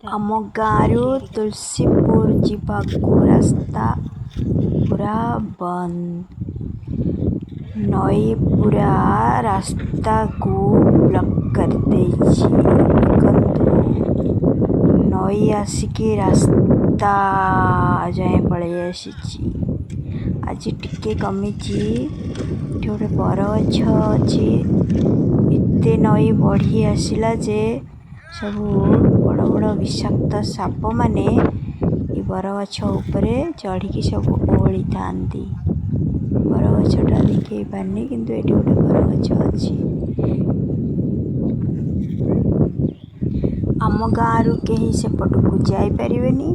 ଆମ ଗାଁରୁ ତୁଳସୀପୁର ଯିବାକୁ ରାସ୍ତା ପୁରା ବନ୍ଦ। ନଈ ପୁରା ରାସ୍ତାକୁ ବ୍ଲକ୍ କରିଦେଇଛି। ଦେଖନ୍ତୁ, ନଈ ଆସିକି ରାସ୍ତା ଯାଏଁ ପଳେଇ ଆସିଛି। ଆଜି ଟିକେ କମିଛି। ଏଠି ଗୋଟେ ବରଗଛ ଅଛି। ଏତେ ନଈ ବଢ଼ି ଆସିଲା ଯେ ସବୁ ବଡ଼ ବଡ଼ ବିଷାକ୍ତ ସାପମାନେ ଏ ବରଗଛ ଉପରେ ଚଢ଼ିକି ସବୁ ଓହଳିଥାନ୍ତି। ବରଗଛଟା ଦେଖେଇ ପାରୁନି, କିନ୍ତୁ ଏଠି ଗୋଟେ ବରଗଛ ଅଛି। ଆମ ଗାଁରୁ କେହି ସେପଟକୁ ଯାଇପାରିବେନି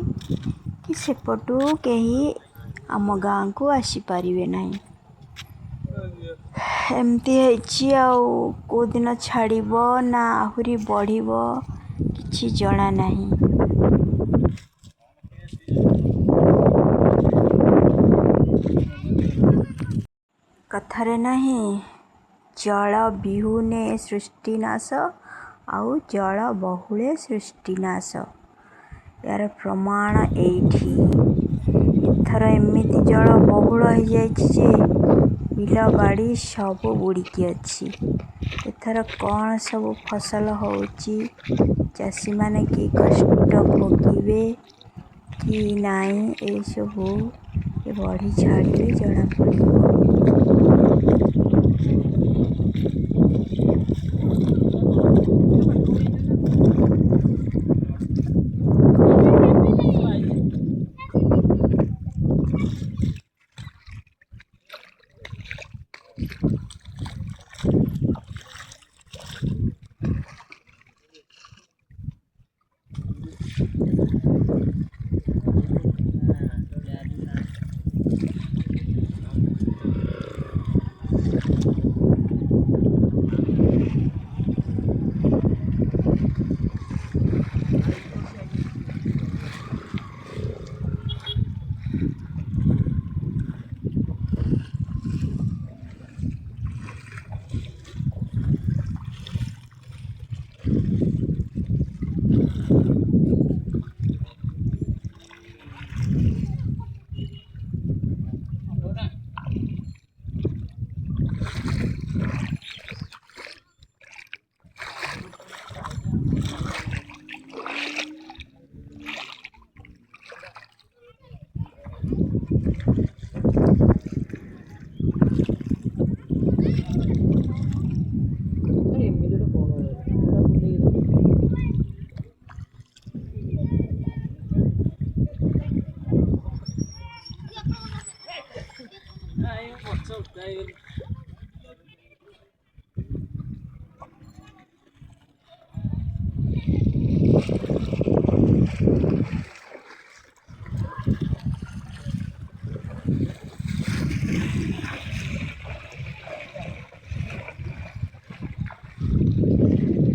କି ସେପଟୁ କେହି ଆମ ଗାଁକୁ ଆସିପାରିବେ ନାହିଁ। ଏମିତି ହେଇଛି ଆଉ। କେଉଁଦିନ ଛାଡ଼ିବ ନା ଆହୁରି ବଢ଼ିବ କିଛି ଜଣା ନାହିଁ। କଥାରେ ନାହିଁ, ଜଳ ବିହୁନେ ସୃଷ୍ଟି ନାଶ ଆଉ ଜଳ ବହୁଳେ ସୃଷ୍ଟି ନାଶ। ଏହାର ପ୍ରମାଣ ଏଇଠି। ଏଥର ଏମିତି ଜଳ ବହୁଳ ହେଇଯାଇଛି ଯେ ବିଲ ବାଡ଼ି ସବୁ ବୁଡ଼ିକି ଅଛି। ଏଥର କ'ଣ ସବୁ ଫସଲ ହେଉଛି, ଚାଷୀମାନେ କି କଷ୍ଟ ଭୋଗିବେ କି ନାହିଁ, ଏସବୁ ଏ ବଢ଼ି ଛାଡ଼ିଲେ ଜଣାପଡ଼ିବ।